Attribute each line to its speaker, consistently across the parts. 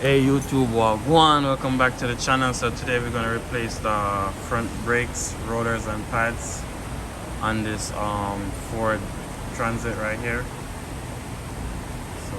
Speaker 1: Hey YouTube, wagwan, welcome back to the channel. So today we're going to replace the front brakes, rotors and pads on this Ford Transit right here. So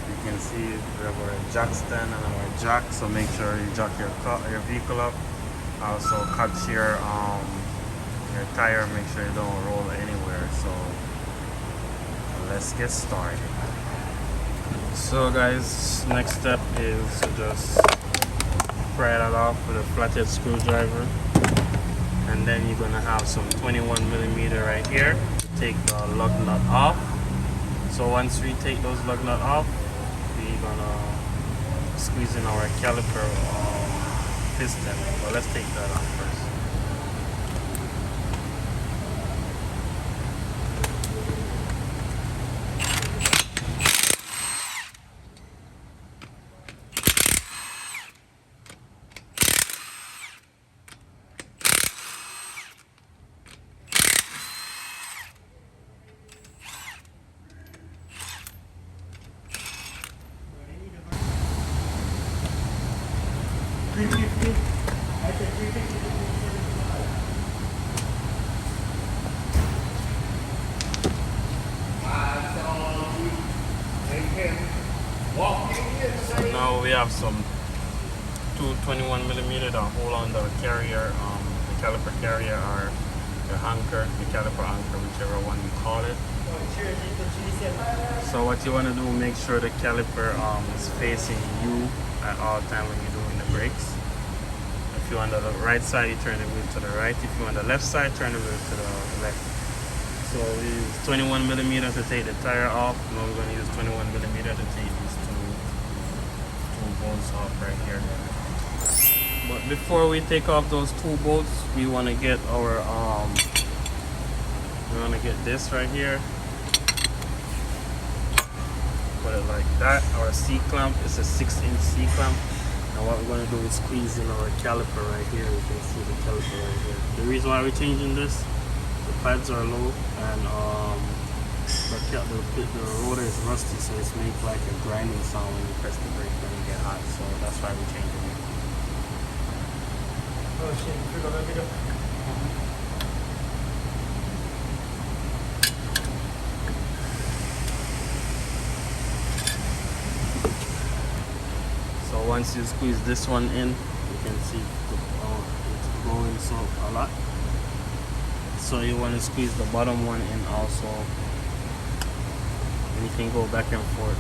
Speaker 1: you can see we have our jack stand and our jack, so make sure you jack your vehicle up. Also catch your tire, make sure you don't roll anywhere. So let's get started. So guys, next step is to just pry that off with a flathead screwdriver, and then you're gonna have some 21mm right here to take the lug nut off. So once we take those lug nut off, we're gonna squeeze in our caliper piston. But let's take that off first. So now we have some two 21mm that hold on the carrier, the caliper carrier, or the anchor, the caliper anchor, whichever one you call it. So what you want to do, make sure the caliper is facing you at all time when you're doing the brakes. If you're on the right side, you turn the wheel to the right. If you're on the left side, turn the wheel to the left. So we use 21mm to take the tire off. Now we're going to use 21mm to take these two bolts off right here. But before we take off those two bolts, we want to get our this right here. Put it like that. Our C-clamp is a 6-inch C-clamp. And what we're going to do is squeeze in our caliper right here. You can see the caliper right here. The reason why we're changing this, the pads are low and the rotor is rusty, so it's make like a grinding sound when you press the brake when you get hot. So that's why we're changing it. Oh shit, so once you squeeze this one in, you can see it's going so a lot. So you want to squeeze the bottom one in also, and you can go back and forth.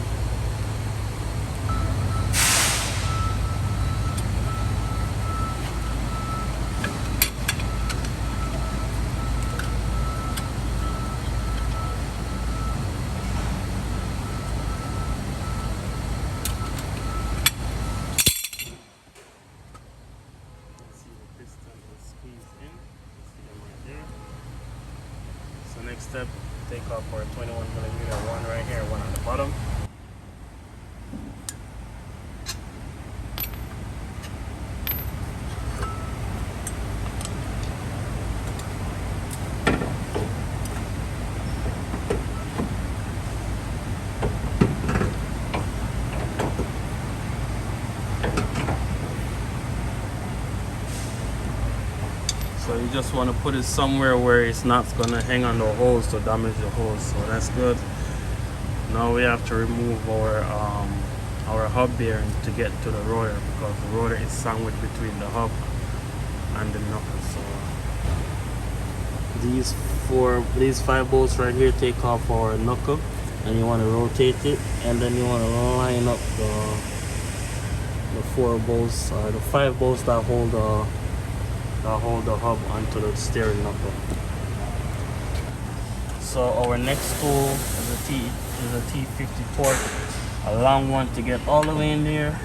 Speaker 1: So next step, take off our 21mm, one right here, one on the bottom. So you just want to put it somewhere where it's not going to hang on the hose to damage the hose. So that's good. Now we have to remove our hub bearing to get to the rotor, because the rotor is sandwiched between the hub and the knuckle. So these 5 bolts right here take off our knuckle, and you want to rotate it, and then you want to line up the 4 bolts or the 5 bolts that hold the hub onto the steering knuckle. So our next tool is a T50 torque, a long one to get all the way in there.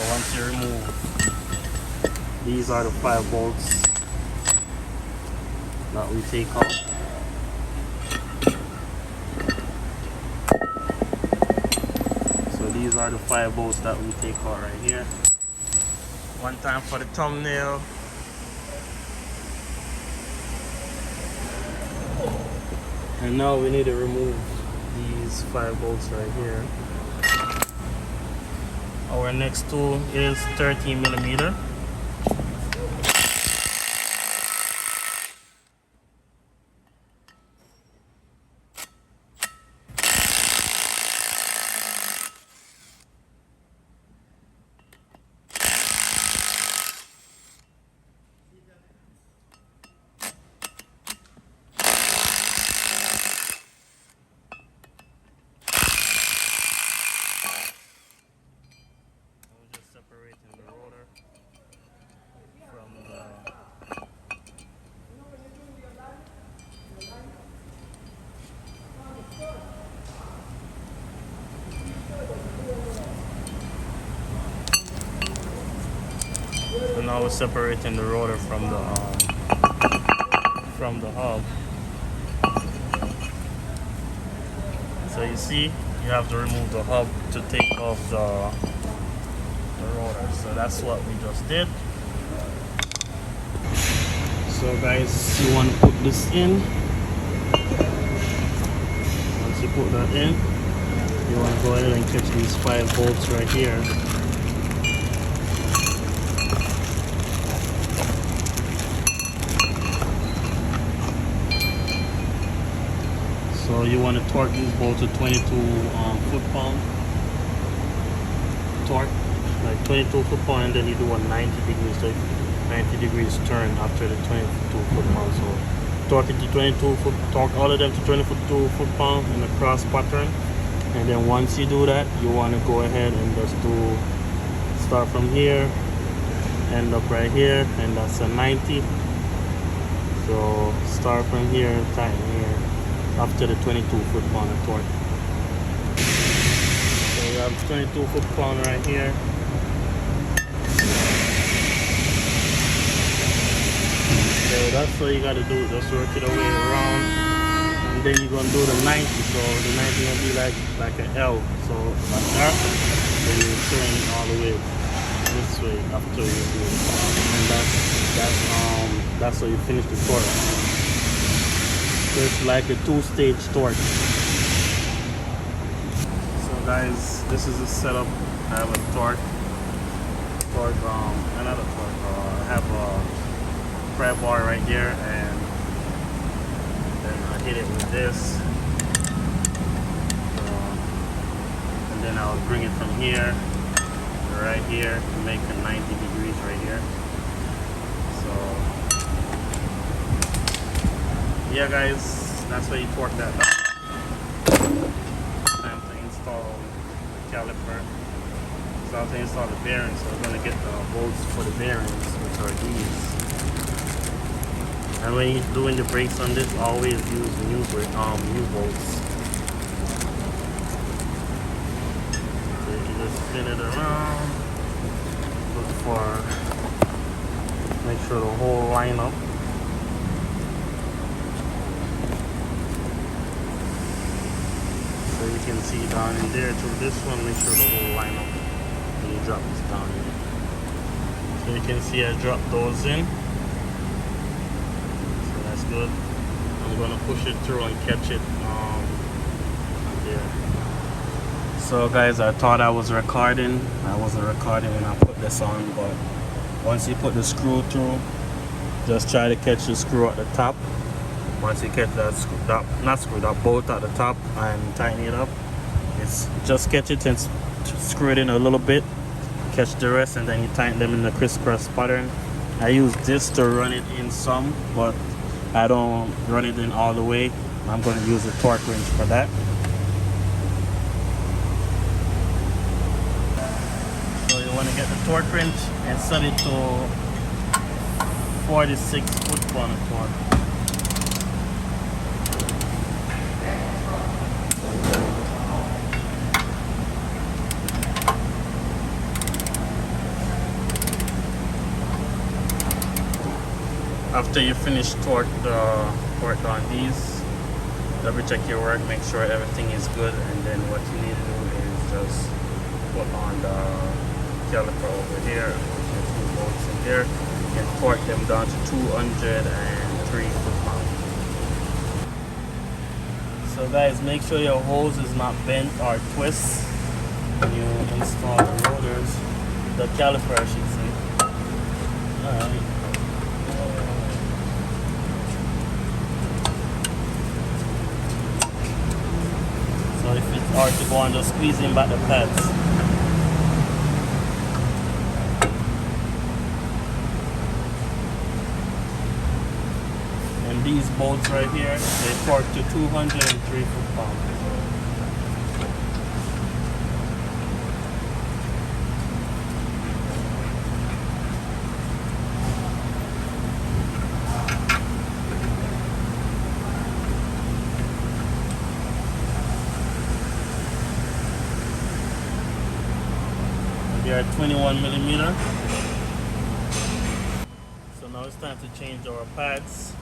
Speaker 2: once you remove, these are the 5 bolts that we take out. So these are the 5 bolts that we take out right here. One time for the thumbnail. And now we need to remove these 5 bolts right here. Our next tool is 13mm. Separating the rotor from the so now we're separating the rotor from the hub. So you see, you have to remove the hub to take off the rotor. So that's what we just did. So guys, you want to put this in. Once you put that in, you want to go ahead and catch these 5 bolts right here. So you want to torque these bolts to 22 foot-pound torque, like 22 foot-pound, and then you do a 90 degrees, so 90 degrees turn after the 22 foot-pound. So torque it to 22 foot, torque all of them to 22 foot-pound in a cross pattern, and then once you do that, you want to go ahead and just start from here, end up right here, and that's a 90. So start from here and tighten here after the 22 foot-pound of torque. So we have 22 foot-pound right here. So that's what you gotta do, just work it away around, and then you're gonna do the 90. So the 90 gonna be like an L. So like that, then you're turning it all the way this way after you do it, and that's how you finish the torque. So it's like a 2-stage torque. So guys, this is the setup. I have a torque, another torque. I have a pry bar right here, and then I hit it with this, and then I'll bring it from here to right here to make a 90 degrees right here. So yeah guys, that's how you torque that down. Time to install the caliper. It's time to install the bearings, so we're going to get the bolts for the bearings, which are these. And when you're doing the brakes on this, always use new bolts. So you just spin it around, look for, make sure the whole line up. So you can see down in there to this one, make sure the whole line up when you drop this down in there. So you can see I dropped those in. So that's good. I'm gonna push it through and catch it there. So guys, I thought I was recording. I wasn't recording when I put this on, but once you put the screw through, just try to catch the screw at the top. Once you catch that bolt at the top and tighten it up, it's just catch it and screw it in a little bit, catch the rest, and then you tighten them in the crisscross pattern. I use this to run it in some, but I don't run it in all the way. I'm going to use a torque wrench for that. So you want to get the torque wrench and set it to 46 foot-pound of torque.
Speaker 1: After you finish torque on these, double check your work, make sure everything is good, and then what you need to do is just put on the caliper over here, the 2 bolts in here, and torque them down to 203 foot-pounds. So guys, make sure your hose is not bent or twist when you install the rotors, the caliper I should say. Alright. So if it's hard to go on, just squeezing back the pads. And these bolts right here, they torque to 203 foot-pounds. They are 21 millimeter. So now it's time to change our pads.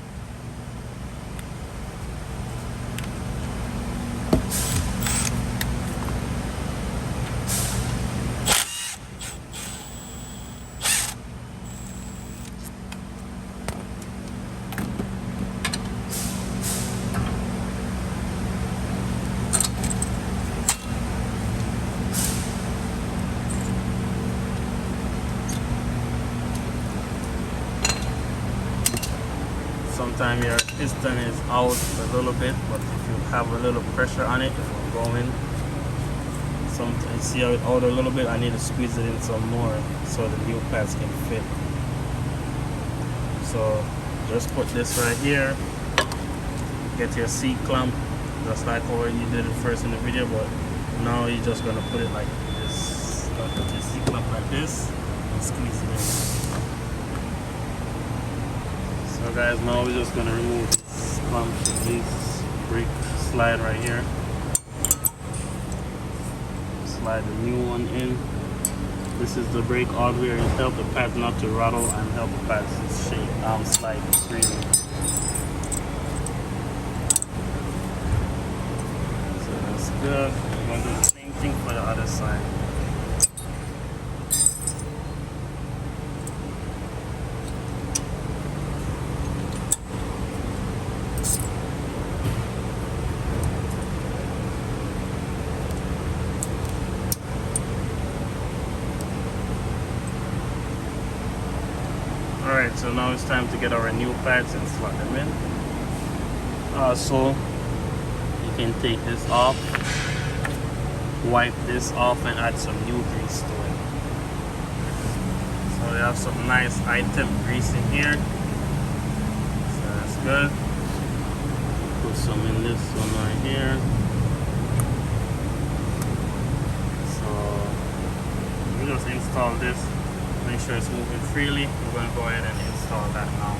Speaker 1: Sometimes your piston is out a little bit, but if you have a little pressure on it, it will go in. Sometimes see how it out a little bit, I need to squeeze it in some more so the new pads can fit. So just put this right here, get your C clamp, just like how you did it first in the video, but now you're just gonna put it like this. Put your C clamp like this and squeeze it in. So guys, now we're just gonna remove this clamp, this brake slide right here. Slide the new one in. This is the brake hardware. It helps the pads not to rattle and help the pads slide freely. So that's good. We're gonna do the same thing for the other side. Alright, so now it's time to get our new pads and slot them in. So you can take this off, wipe this off, and add some new grease to it. So we have some nice high-temp grease in here. So that's good. Put some in this one right here. So we just install this. Make sure it's moving freely. We're going to go ahead and install that now.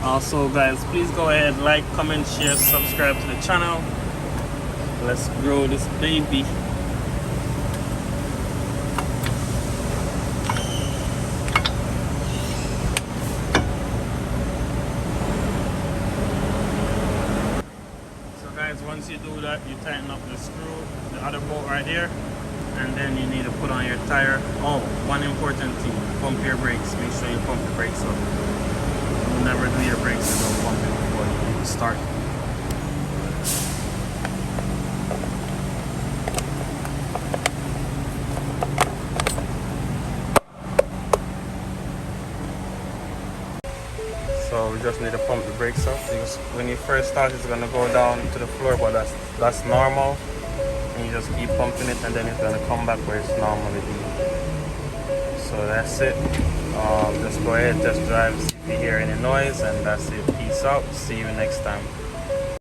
Speaker 1: Also guys, please go ahead, like, comment, share, subscribe to the channel. Let's grow this baby. Once you do that, you tighten up the screw, the other bolt right here, and then you need to put on your tire. Oh, one important thing, pump your brakes. Make sure you pump the brakes up. You'll never do your brakes without pumping before you start. So we just need to pump the brakes up. Because when you first start, it's gonna go down to the floor, but that's normal. And you just keep pumping it, and then it's gonna come back where it's normally be. So that's it. Just go ahead, test drive, see if you hear any noise, and that's it. Peace out. See you next time.